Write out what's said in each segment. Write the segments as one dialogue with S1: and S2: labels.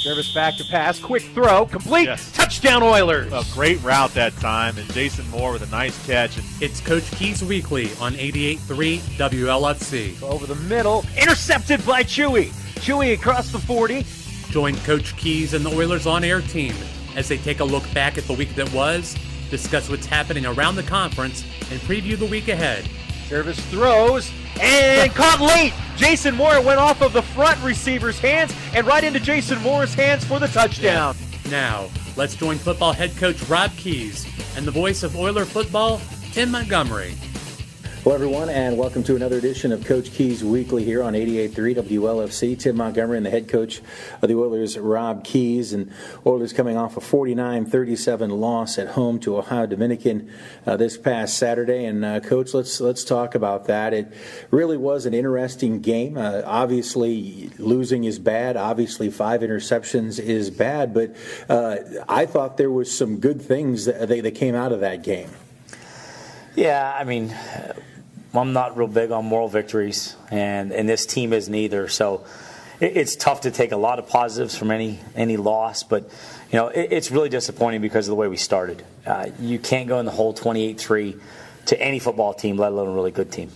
S1: Service back to pass, quick throw, complete,
S2: Yes.
S1: Touchdown Oilers.
S2: A great route that time, and Jason Moore with a nice catch. And
S3: It's Coach Keys Weekly on 88.3 WLFC.
S1: Over the middle, intercepted by Chewy. Chewy across the 40.
S3: Join Coach Keys and the Oilers on-air team as they take a look back at the week that was, discuss what's happening around the conference, and preview the week ahead.
S1: Service throws, and caught late. Jason Moore went off of the front receiver's hands and right into Jason Moore's hands for the touchdown.
S3: Now, let's join football head coach Rob Keys and the voice of Oiler football, Tim Montgomery.
S4: Hello, everyone, and welcome to another edition of Coach Keys Weekly here on 88.3 WLFC. Tim Montgomery and the head coach of the Oilers, Rob Keys. And Oilers coming off a 49-37 loss at home to Ohio Dominican this past Saturday. And, Coach, let's talk about that. It really was an interesting game. Obviously, losing is bad. Obviously, 5 interceptions is bad. But I thought there was some good things that came out of that game.
S5: Yeah, I mean, I'm not real big on moral victories, and this team isn't either. So it's tough to take a lot of positives from any loss, but you know it's really disappointing because of the way we started. You can't go in the whole 28-3 to any football team, let alone a really good team.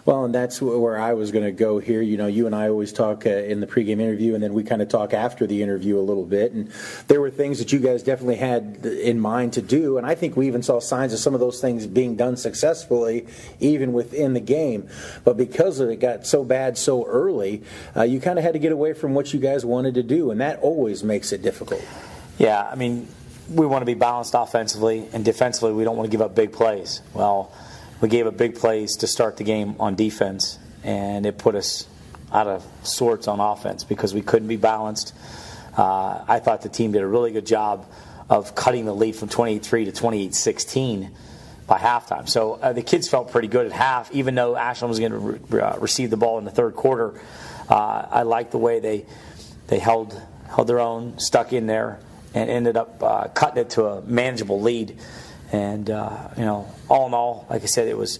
S4: Well, and that's where I was going to go here. You know, you and I always talk in the pregame interview, and then we kind of talk after the interview a little bit. And there were things that you guys definitely had in mind to do, and I think we even saw signs of some of those things being done successfully, even within the game. But because it got so bad so early, you kind of had to get away from what you guys wanted to do, and that always makes it difficult.
S5: Yeah, I mean, we want to be balanced offensively, and defensively we don't want to give up big plays. Well, we gave up big plays to start the game on defense, and it put us out of sorts on offense because we couldn't be balanced. I thought the team did a really good job of cutting the lead from 28-3 to 28-16 by halftime. So the kids felt pretty good at half, even though Ashland was going to receive the ball in the third quarter. I liked the way they held their own, stuck in there, and ended up cutting it to a manageable lead. And all in all, like I said, it was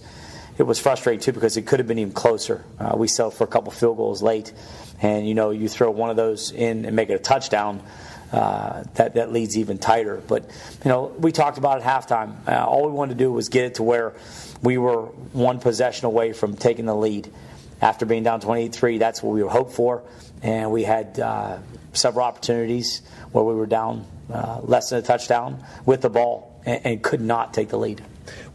S5: frustrating too because it could have been even closer. We settled for a couple field goals late, and you throw one of those in and make it a touchdown, that leads even tighter. But we talked about it at halftime. All we wanted to do was get it to where we were one possession away from taking the lead. After being down 28-3, that's what we were hoped for, and we had several opportunities where we were down less than a touchdown with the ball and could not take the lead.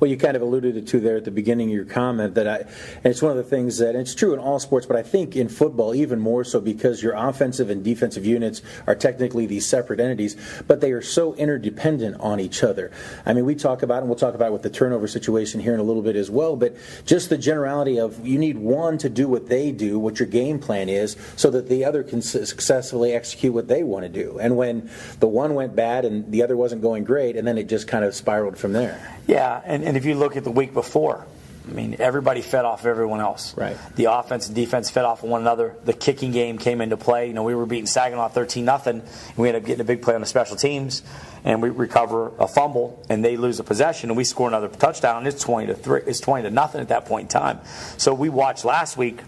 S4: Well, you kind of alluded to there at the beginning of your comment and it's one of the things that, and it's true in all sports, but I think in football even more so because your offensive and defensive units are technically these separate entities, but they are so interdependent on each other. I mean, we talk about, and we'll talk about with the turnover situation here in a little bit as well, but just the generality of you need one to do what they do, what your game plan is, so that the other can successfully execute what they want to do. And when the one went bad and the other wasn't going great, and then it just kind of spiraled from there.
S5: Yeah, and if you look at the week before, I mean, everybody fed off of everyone else.
S4: Right.
S5: The offense and defense fed off of one another. The kicking game came into play. We were beating Saginaw 13-0, and we ended up getting a big play on the special teams, and we recover a fumble, and they lose a possession, and we score another touchdown. It's 20-3. It's 20-0 at that point in time. So we watched last week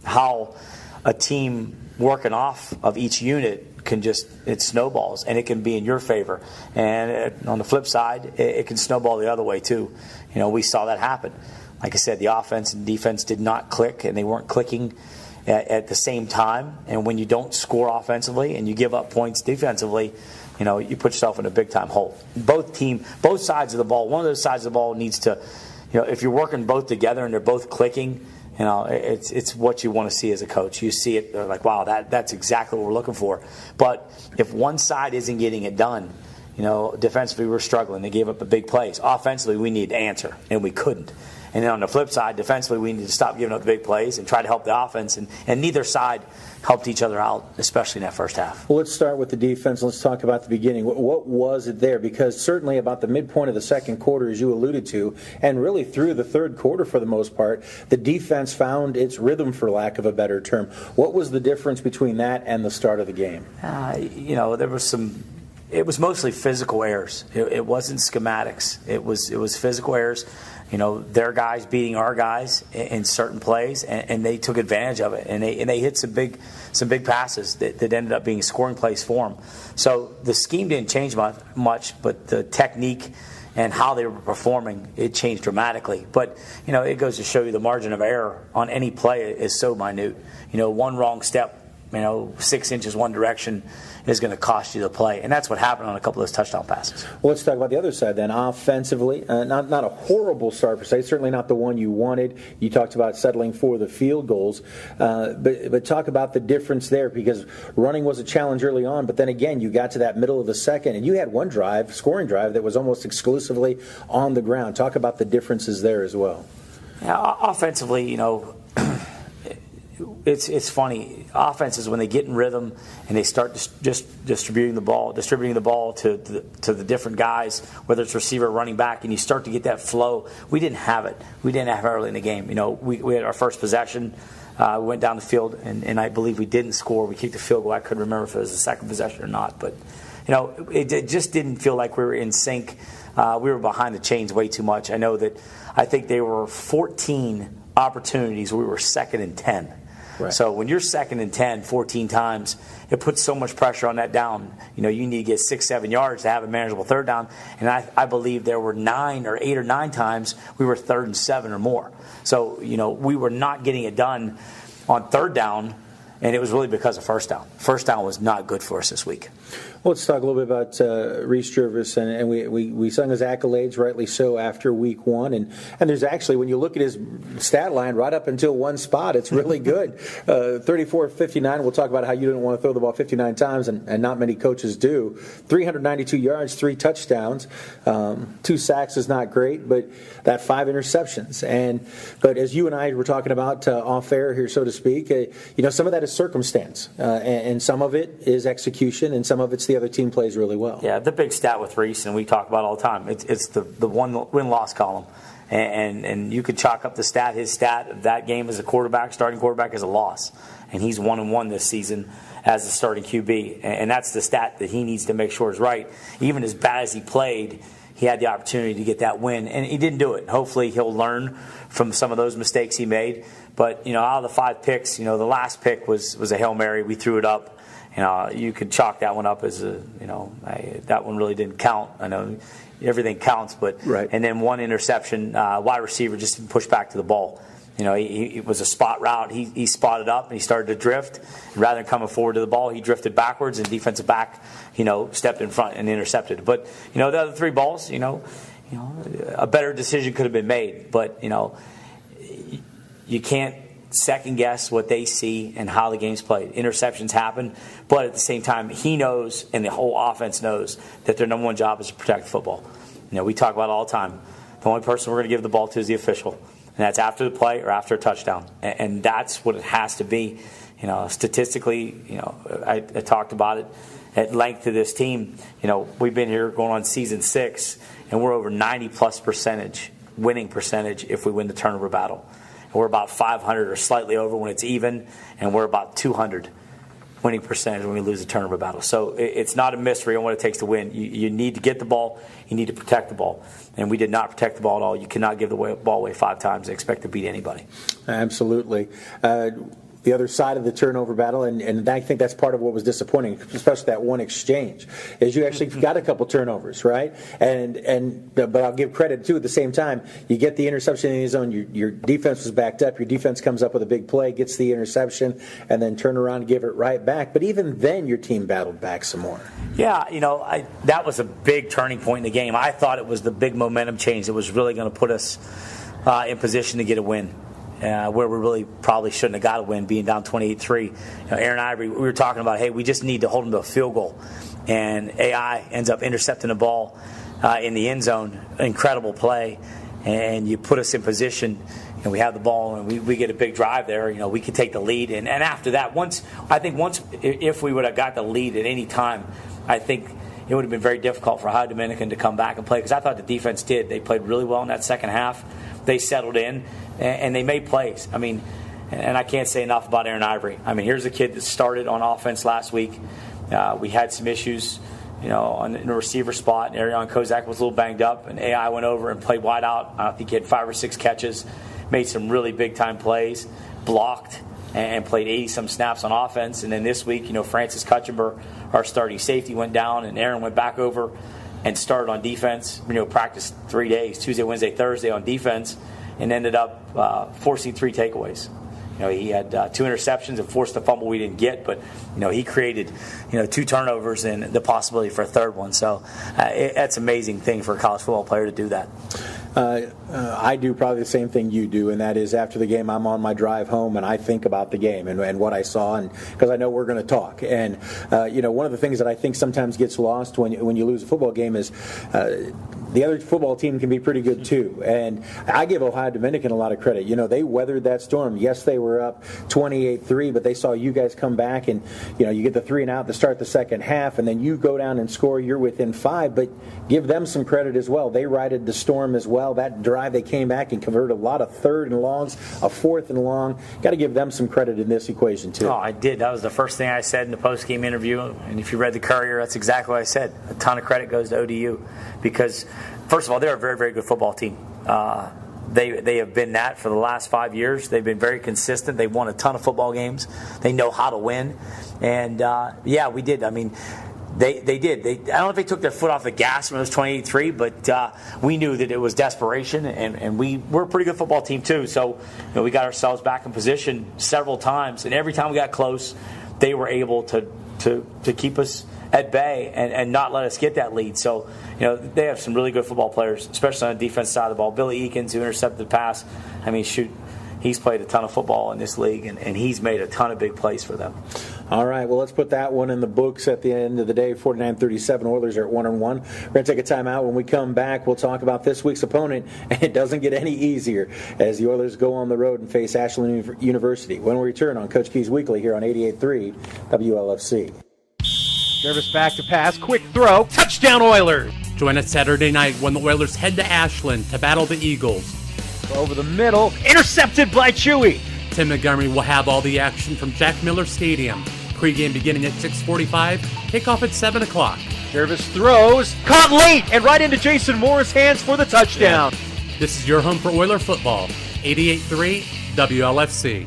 S5: how a team working off of each unit it snowballs, and it can be in your favor. And on the flip side, it can snowball the other way too. We saw that happen. Like I said, the offense and defense did not click, and they weren't clicking at the same time. And when you don't score offensively and you give up points defensively, you put yourself in a big time hole. Both sides of the ball, one of those sides of the ball needs to, if you're working both together and they're both clicking, it's what you want to see as a coach. You see it, they're like, wow, that's exactly what we're looking for. But if one side isn't getting it done, defensively we're struggling. They gave up the big plays. Offensively, we need to answer, and we couldn't. And then on the flip side, defensively, we need to stop giving up the big plays and try to help the offense. And neither side helped each other out, especially in that first half.
S4: Well, let's start with the defense. Let's talk about the beginning. What was it there? Because certainly about the midpoint of the second quarter, as you alluded to, and really through the third quarter for the most part, the defense found its rhythm, for lack of a better term. What was the difference between that and the start of the game?
S5: There was some it was mostly physical errors. It wasn't schematics. It was physical errors. Their guys beating our guys in certain plays, and they took advantage of it. And they hit some big passes that ended up being scoring plays for them. So the scheme didn't change much, but the technique and how they were performing, it changed dramatically. But it goes to show you the margin of error on any play is so minute. One wrong step, 6 inches one direction is going to cost you the play. And that's what happened on a couple of those touchdown passes.
S4: Well, let's talk about the other side then. Offensively, not a horrible start per se, certainly not the one you wanted. You talked about settling for the field goals. But talk about the difference there, because running was a challenge early on, but then again, you got to that middle of the second, and you had one scoring drive, that was almost exclusively on the ground. Talk about the differences there as well.
S5: Yeah, offensively, it's funny. Offenses, when they get in rhythm and they start just distributing the ball to the different guys, whether it's receiver or running back, and you start to get that flow. We didn't have it. We didn't have it early in the game. We had our first possession. We went down the field, and I believe we didn't score. We kicked a field goal. I couldn't remember if it was the second possession or not. But, it just didn't feel like we were in sync. We were behind the chains way too much. I think they were 14 opportunities. We were 2nd and 10. Right. So when you're 2nd and 10 14 times, it puts so much pressure on that down. You need to get 6-7 yards to have a manageable third down. And I believe there were 8 or 9 times we were 3rd and 7 or more. So, we were not getting it done on third down, and it was really because of first down. First down was not good for us this week.
S4: Well, let's talk a little bit about Reese Jervis, and we sung his accolades, rightly so, after week 1. And there's actually, when you look at his stat line right up until one spot, it's really good. 34-59. We'll talk about how you didn't want to throw the ball 59 times, and not many coaches do. 392 yards, 3 touchdowns. 2 sacks is not great, but that 5 interceptions. But as you and I were talking about off air here, so to speak, some of that is circumstance, and some of it is execution, and some of it's the other team plays really well.
S5: Yeah, the big stat with Reese, and we talk about it all the time, it's the one win-loss column. And you could chalk up his stat of that game as a starting quarterback, as a loss. And he's 1-1 this season as a starting QB. And that's the stat that he needs to make sure is right. Even as bad as he played, he had the opportunity to get that win, and he didn't do it. Hopefully he'll learn from some of those mistakes he made. But, out of the 5 picks, the last pick was a Hail Mary. We threw it up. You could chalk that one up as that one really didn't count. I know everything counts, but
S4: right.
S5: And then one interception, wide receiver just didn't push back to the ball. It was a spot route. He spotted up and he started to drift. And rather than coming forward to the ball, he drifted backwards, and defensive back, stepped in front and intercepted. But the other 3 balls, a better decision could have been made. But you can't second guess what they see and how the game's played. Interceptions happen, but at the same time, he knows and the whole offense knows that their number one job is to protect the football. We talk about it all the time. The only person we're going to give the ball to is the official, and that's after the play or after a touchdown, and that's what it has to be. Statistically, I talked about it at length to this team. We've been here going on season 6, and we're over 90+% winning percentage if we win the turnover battle. We're about 500 or slightly over when it's even, and we're about 200 winning percentage when we lose a turnover battle. So it's not a mystery on what it takes to win. You need to get the ball. You need to protect the ball. And we did not protect the ball at all. You cannot give the ball away 5 times and expect to beat anybody.
S4: Absolutely. The other side of the turnover battle, and I think that's part of what was disappointing, especially that one exchange, is you actually got a couple turnovers, right? But I'll give credit too. At the same time, you get the interception in the zone. Your defense was backed up. Your defense comes up with a big play, gets the interception, and then turn around and give it right back. But even then, your team battled back some more.
S5: Yeah, that was a big turning point in the game. I thought it was the big momentum change that was really going to put us in position to get a win. Where we really probably shouldn't have got a win, being down 28-3. Aaron Ivory, we were talking about, hey, we just need to hold him to a field goal. And AI ends up intercepting the ball in the end zone. Incredible play. And you put us in position, and we have the ball, and we get a big drive there. We could take the lead. And after that, if we would have got the lead at any time, I think it would have been very difficult for Ohio Dominican to come back and play, because I thought the defense did. They played really well in that second half. They settled in, and they made plays. And I can't say enough about Aaron Ivory. Here's a kid that started on offense last week. We had some issues in a receiver spot. And Arion Kozak was a little banged up, and AI went over and played wide out. I think he had 5 or 6 catches, made some really big-time plays, blocked, and played 80-some snaps on offense. And then this week, Francis Cutchamber, our starting safety, went down, and Aaron went back over and started on defense. Practiced 3 days, Tuesday, Wednesday, Thursday on defense, and ended up forcing 3 takeaways. He had 2 interceptions and forced a fumble we didn't get, but he created 2 turnovers and the possibility for a 3rd one. So that's an amazing thing for a college football player to do that.
S4: I do probably the same thing you do, and that is after the game I'm on my drive home and I think about the game and what I saw, and because I know we're going to talk. And one of the things that I think sometimes gets lost when you lose a football game is the other football team can be pretty good too. And I give Ohio Dominican a lot of credit. They weathered that storm. Yes, they were up 28-3, but they saw you guys come back, and you get the 3 and out to start the second half, and then you go down and score. You're within 5, but give them some credit as well. They righted the storm as well. That drive, they came back and converted a lot of 3rd and longs, a 4th and long. Got to give them some credit in this equation too.
S5: Oh, I did. That was the first thing I said in the post-game interview. And if you read the Courier, that's exactly what I said. A ton of credit goes to ODU because, first of all, they're a very, very good football team. They have been that for the last 5 years. They've been very consistent. They've won a ton of football games. They know how to win. And, we did. I mean, They did. I don't know if they took their foot off the gas when it was 28-3, but we knew that it was desperation, and we're a pretty good football team too. So we got ourselves back in position several times, and every time we got close, they were able to keep us at bay and not let us get that lead. So they have some really good football players, especially on the defense side of the ball. Billy Eakins, who intercepted the pass, he's played a ton of football in this league, and he's made a ton of big plays for them.
S4: All right, well, let's put that one in the books at the end of the day. 49-37, Oilers are at 1-1. We're going to take a timeout. When we come back, we'll talk about this week's opponent, and it doesn't get any easier as the Oilers go on the road and face Ashland University. When we return on Coach Key's Weekly here on 88.3 WLFC.
S1: Jervis back to pass, quick throw, touchdown Oilers!
S3: Join us Saturday night when the Oilers head to Ashland to battle the Eagles.
S1: Over the middle, intercepted by Chewy.
S3: Tim Montgomery will have all the action from Jack Miller Stadium. Pre-game beginning at 6:45, kickoff at 7 o'clock.
S1: Jervis throws, caught late, and right into Jason Moore's hands for the touchdown.
S3: Yeah. This is your home for Oiler football, 88.3 WLFC.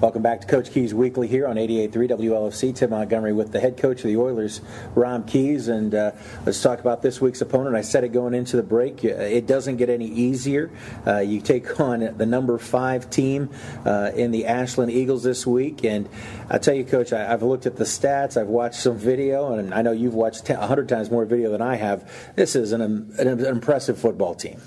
S4: Welcome back to Coach Key's Weekly here on 88.3 WLFC. Tim Montgomery with the head coach of the Oilers, Ron Keys, and let's talk about this week's opponent. I said it going into the break. It doesn't get any easier. You take on the number 5 team in the Ashland Eagles this week, and I tell you, Coach, I've looked at the stats. I've watched some video, and I know you've watched 100 times more video than I have. This is an impressive football team.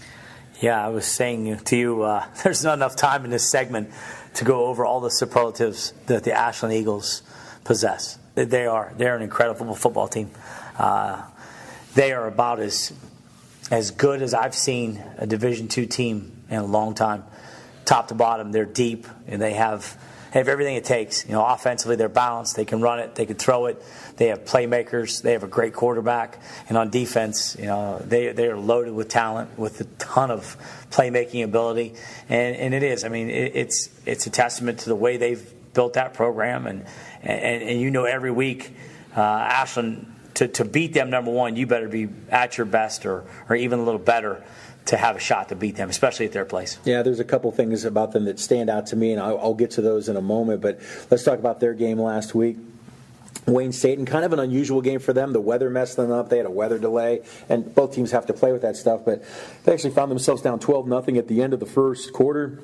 S4: Yeah,
S5: I was saying to you, there's not enough time in this segment to go over all the superlatives that the Ashland Eagles possess. They're an incredible football team. They are about as good as I've seen a Division II team in a long time. Top to bottom, they're deep, and they have everything it takes. Offensively, they're balanced. They can run it. They can throw it. They have playmakers. They have a great quarterback. And on defense, they are loaded with talent, with a ton of playmaking ability. And it is. It's a testament to the way they've built that program. And every week, Ashland, to beat them, number one, you better be at your best or even a little better to have a shot to beat them, especially at their place.
S4: Yeah, there's a couple things about them that stand out to me, and I'll get to those in a moment. But let's talk about their game last week. Wayne Staten, kind of an unusual game for them. The weather messed them up. They had a weather delay, and both teams have to play with that stuff. But they actually found themselves down 12-0 at the end of the first quarter.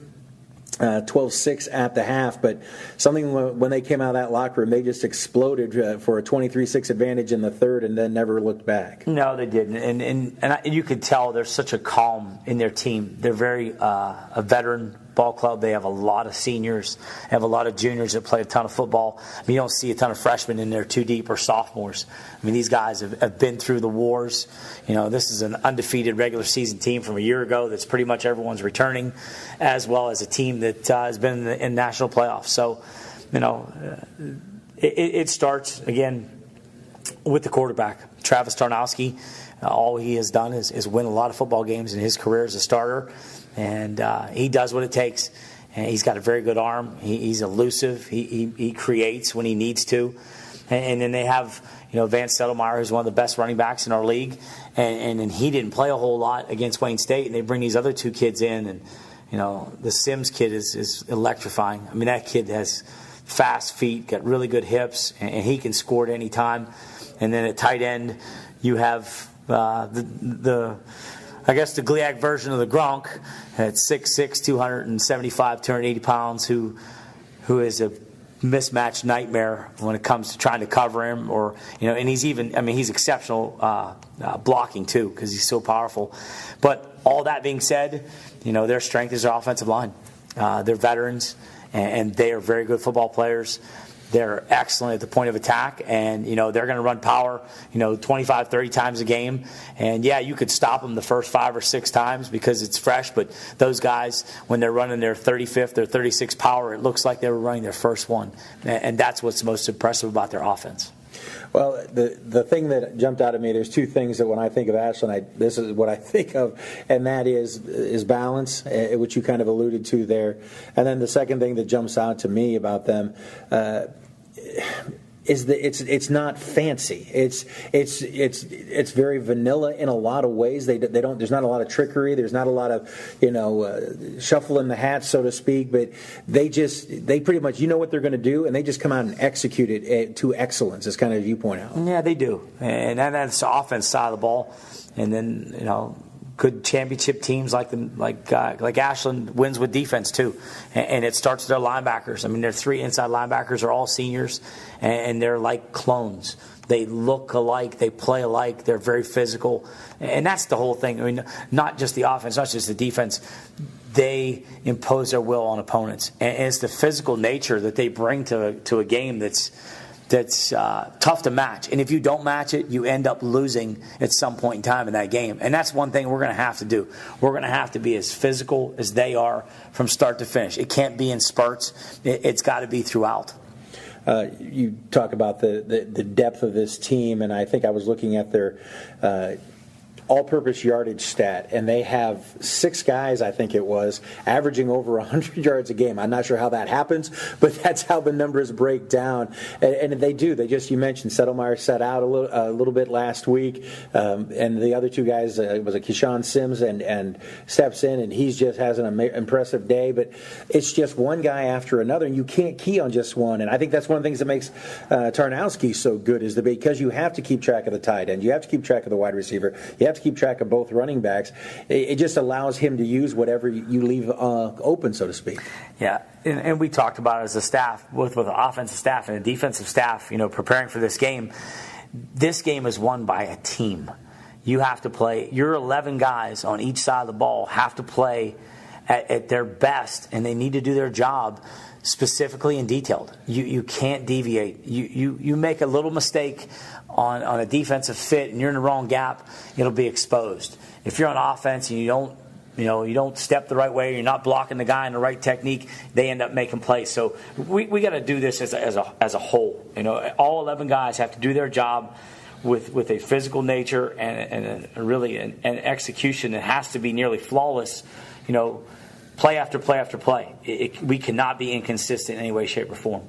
S4: 12-6 at the half, but something when they came out of that locker room, they just exploded for a 23-6 advantage in the third and then never looked back.
S5: No, they didn't, and you could tell there's such a calm in their team. They're very a veteran ball club. They have a lot of seniors, they have a lot of juniors that play a ton of football. You don't see a ton of freshmen in there too deep or sophomores. These guys have been through the wars. This is an undefeated regular season team from a year ago that's pretty much everyone's returning, as well as a team that has been in national playoffs. So, it starts, again, with the quarterback. Travis Tarnowski, all he has done is win a lot of football games in his career as a starter. And he does what it takes. And he's got a very good arm. He's elusive. He creates when he needs to. And then they have, Vance Settlemeyer, who's one of the best running backs in our league, and he didn't play a whole lot against Wayne State, and they bring these other two kids in, and the Sims kid is electrifying. I mean, that kid has fast feet, got really good hips, and he can score at any time. And then at tight end, you have the GLIAC version of the Gronk at 6'6", 275, 280 pounds, who is a mismatch nightmare when it comes to trying to cover him, and he's exceptional blocking too, because he's so powerful. But all that being said, their strength is their offensive line. They're veterans, and they are very good football players. They're excellent at the point of attack, and they're going to run power 25, 30 times a game. And yeah, you could stop them the first 5 or 6 times because it's fresh, but those guys, when they're running their 35th or 36th power, it looks like they were running their first one. And that's what's most impressive about their offense.
S4: Well, the thing that jumped out at me, there's two things that when I think of Ashland, this is what I think of, and that is balance, which you kind of alluded to there. And then the second thing that jumps out to me about them is that it's not fancy. It's very vanilla in a lot of ways. They don't. There's not a lot of trickery. There's not a lot of shuffling the hat, so to speak. But they pretty much what they're going to do, and they just come out and execute it to excellence. As kind of you point out.
S5: Yeah, they do, and that's the offense side of the ball, and then good championship teams like Ashland wins with defense too, and it starts with their linebackers. I mean, their 3 inside linebackers are all seniors, and they're like clones. They look alike, they play alike, they're very physical, and that's the whole thing. I mean, not just the offense, not just the defense. They impose their will on opponents, and it's the physical nature that they bring to a game that's tough to match. And if you don't match it, you end up losing at some point in time in that game. And that's one thing we're going to have to do. We're going to have to be as physical as they are from start to finish. It can't be in spurts. It's got to be throughout.
S4: You talk about the depth of this team, and I think I was looking at their all-purpose yardage stat, and they have 6 guys, I think it was, averaging over 100 yards a game. I'm not sure how that happens, but that's how the numbers break down. And they do. You mentioned Settlemeyer set out a little bit last week, and the other 2 guys was a Keyshawn Sims and steps in, and he just has an impressive day. But it's just one guy after another, and you can't key on just one. And I think that's one of the things that makes Tarnowski so good is because you have to keep track of the tight end, you have to keep track of the wide receiver, you have to keep track of both running backs. It just allows him to use whatever you leave open, so to speak.
S5: Yeah, and we talked about it as a staff, with the offensive staff and the defensive staff, preparing for this game. This game is won by a team. You have to play. Your 11 guys on each side of the ball have to play at their best, and they need to do their job specifically and detailed. You can't deviate. You make a little mistake on a defensive fit and you're in the wrong gap, it'll be exposed. If you're on offense and you don't step the right way, you're not blocking the guy in the right technique, they end up making plays. So we got to do this as a whole. All 11 guys have to do their job with a physical nature and really an execution that has to be nearly flawless. Play after play after play. We cannot be inconsistent in any way, shape, or form.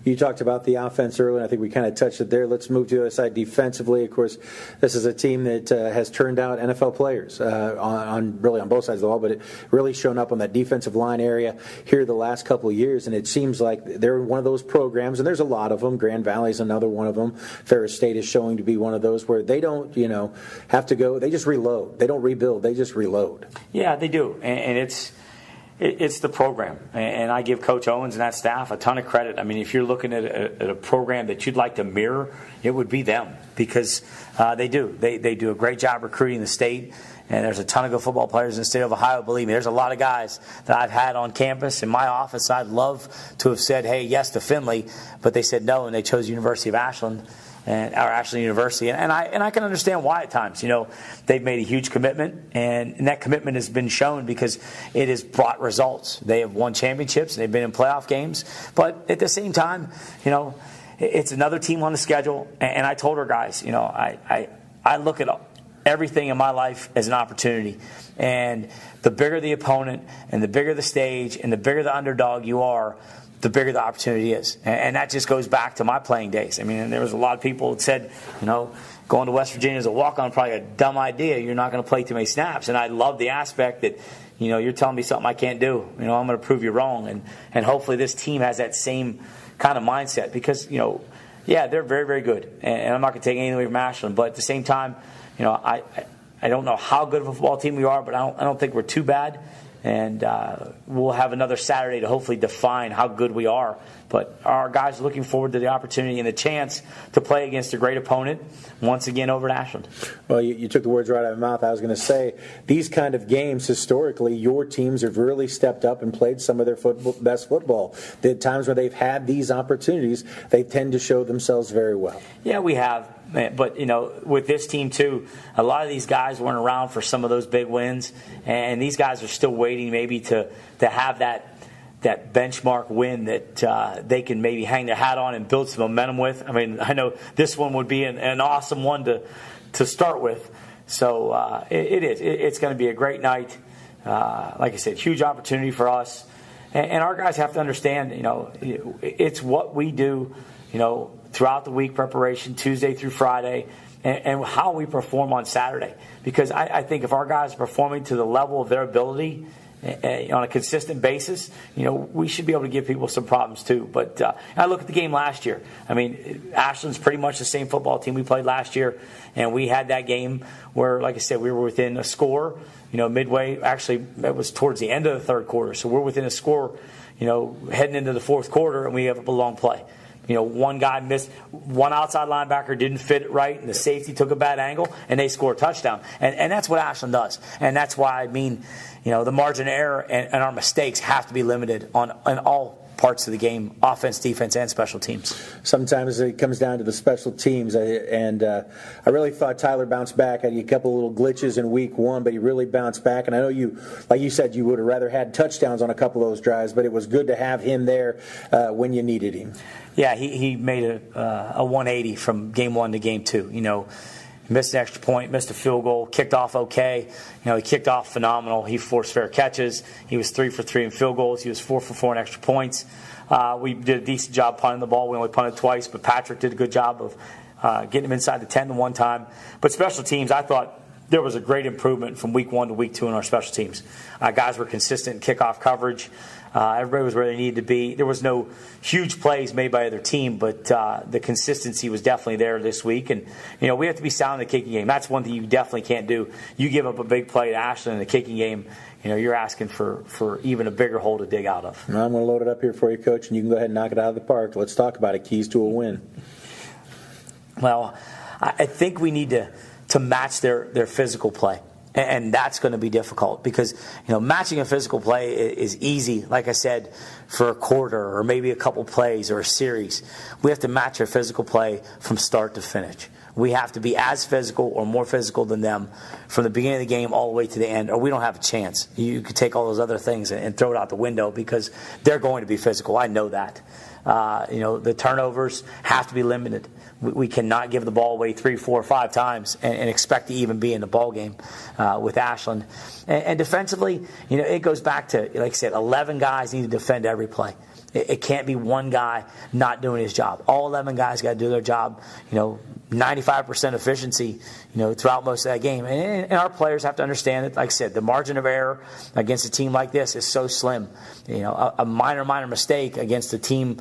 S4: You talked about the offense earlier, and I think we kind of touched it there. Let's move to the other side defensively. Of course, this is a team that has turned out NFL players on both sides of the ball, but it really shown up on that defensive line area here the last couple of years, and it seems like they're one of those programs, and there's a lot of them. Grand Valley's another one of them. Ferris State is showing to be one of those where they don't, have to go. They just reload. They don't rebuild. They just reload.
S5: Yeah, they do, and it's the program, and I give Coach Owens and that staff a ton of credit. I mean, if you're looking at a program that you'd like to mirror, it would be them, because they do. They do a great job recruiting the state, and there's a ton of good football players in the state of Ohio. Believe me, there's a lot of guys that I've had on campus in my office. I'd love to have said, hey, yes to Findlay, but they said no, and they chose University of Ashland. Or Ashland University, and I can understand why at times. They've made a huge commitment, and that commitment has been shown because it has brought results. They have won championships, and they've been in playoff games. But at the same time, it's another team on the schedule. And I told our guys, I look at everything in my life as an opportunity. And the bigger the opponent, and the bigger the stage, and the bigger the underdog you are, the bigger the opportunity is. And that just goes back to my playing days. I mean, and there was a lot of people that said, going to West Virginia as a walk-on probably a dumb idea. You're not going to play too many snaps. And I love the aspect that, you're telling me something I can't do. I'm going to prove you wrong. And hopefully this team has that same kind of mindset because, yeah, they're very, very good. And I'm not going to take anything away from Ashland. But at the same time, I don't know how good of a football team we are, but I don't think we're too bad. And we'll have another Saturday to hopefully define how good we are. But our guys are looking forward to the opportunity and the chance to play against a great opponent once again over at Ashland.
S4: Well, you took the words right out of my mouth. I was going to say, these kind of games, historically, your teams have really stepped up and played some of their best football. The times where they've had these opportunities, they tend to show themselves very well.
S5: Yeah, we have. But, with this team, too, a lot of these guys weren't around for some of those big wins. And these guys are still waiting maybe to have that benchmark win that they can maybe hang their hat on and build some momentum with. I mean, I know this one would be an awesome one to start with. So it is. It's going to be a great night. Like I said, huge opportunity for us. And our guys have to understand, it's what we do, throughout the week preparation, Tuesday through Friday, and how we perform on Saturday. Because I think if our guys are performing to the level of their ability on a consistent basis, we should be able to give people some problems too. But I look at the game last year. I mean, Ashland's pretty much the same football team we played last year, and we had that game where, like I said, we were within a score. Midway, actually, it was towards the end of the third quarter, so we're within a score, heading into the fourth quarter, and we have a long play. One guy missed, one outside linebacker didn't fit it right, and the safety took a bad angle, and they scored a touchdown. And that's what Ashland does. And that's why, the margin of error and our mistakes have to be limited on all parts of the game, offense, defense, and special teams.
S4: Sometimes it comes down to the special teams, and I really thought Tyler bounced back. Had a couple little glitches in week one, but he really bounced back. And I know you, like you said, you would have rather had touchdowns on a couple of those drives, but it was good to have him there when you needed him.
S5: Yeah, he made a 180 from game one to game two. Missed an extra point, missed a field goal, kicked off okay. He kicked off phenomenal. He forced fair catches. He was 3 for 3 in field goals. He was 4 for 4 in extra points. We did a decent job punting the ball. We only punted twice, but Patrick did a good job of getting him inside the 10 the one time. But special teams, I thought there was a great improvement from week one to week two in our special teams. Guys were consistent in kickoff coverage. Everybody was where they needed to be. There was no huge plays made by either team, but the consistency was definitely there this week. And, we have to be sound in the kicking game. That's one thing you definitely can't do. You give up a big play to Ashland in the kicking game, you're asking for even a bigger hole to dig out of.
S4: Well, I'm going to load it up here for you, Coach, and you can go ahead and knock it out of the park. Let's talk about it. Keys to a win.
S5: Well, I think we need to match their physical play. And that's going to be difficult because, matching a physical play is easy, like I said, for a quarter or maybe a couple plays or a series. We have to match our physical play from start to finish. We have to be as physical or more physical than them from the beginning of the game all the way to the end, or we don't have a chance. You could take all those other things and throw it out the window because they're going to be physical. I know that. The turnovers have to be limited. We cannot give the ball away 3, 4, 5 times and expect to even be in the ball game with Ashland. And defensively, it goes back to, like I said, 11 guys need to defend every play. It can't be one guy not doing his job. All 11 guys got to do their job. 95% efficiency, throughout most of that game. And our players have to understand that, like I said, the margin of error against a team like this is so slim. A minor mistake against a team,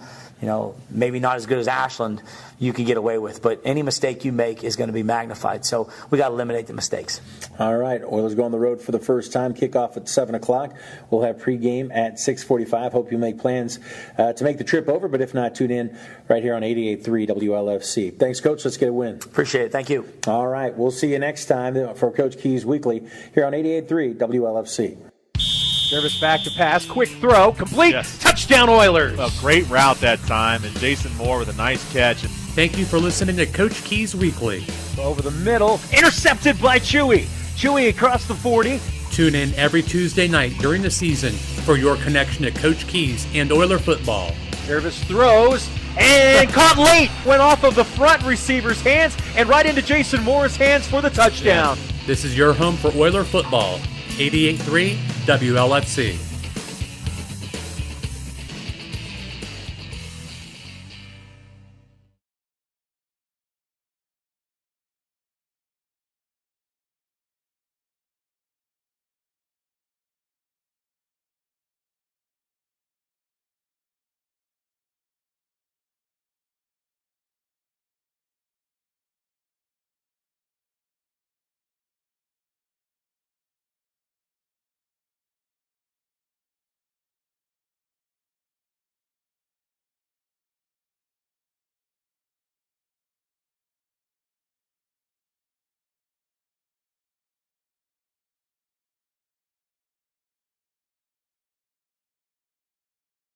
S5: maybe not as good as Ashland, you can get away with. But any mistake you make is going to be magnified. So we got to eliminate the mistakes.
S4: All right. Oilers go on the road for the first time. Kickoff at 7 o'clock. We'll have pregame at 6:45. Hope you make plans to make the trip over. But if not, tune in right here on 88.3 WLFC. Thanks, Coach. Let's get a win.
S5: Appreciate it. Thank you.
S4: All right. We'll see you next time for Coach Keys Weekly here on 88.3 WLFC.
S1: Service back to pass, quick throw, complete,
S2: Yes.
S1: Touchdown Oilers.
S2: A great route that time, and Jason Moore with a nice catch. And
S3: Thank you for listening to Coach Keys Weekly.
S1: Over the middle, intercepted by Chewy. Chewy across the 40.
S3: Tune in every Tuesday night during the season for your connection to Coach Keys and Oiler football.
S1: Service throws, and caught late. Went off of the front receiver's hands and right into Jason Moore's hands for the touchdown.
S3: This is your home for Oiler football. 88.3 WLFC.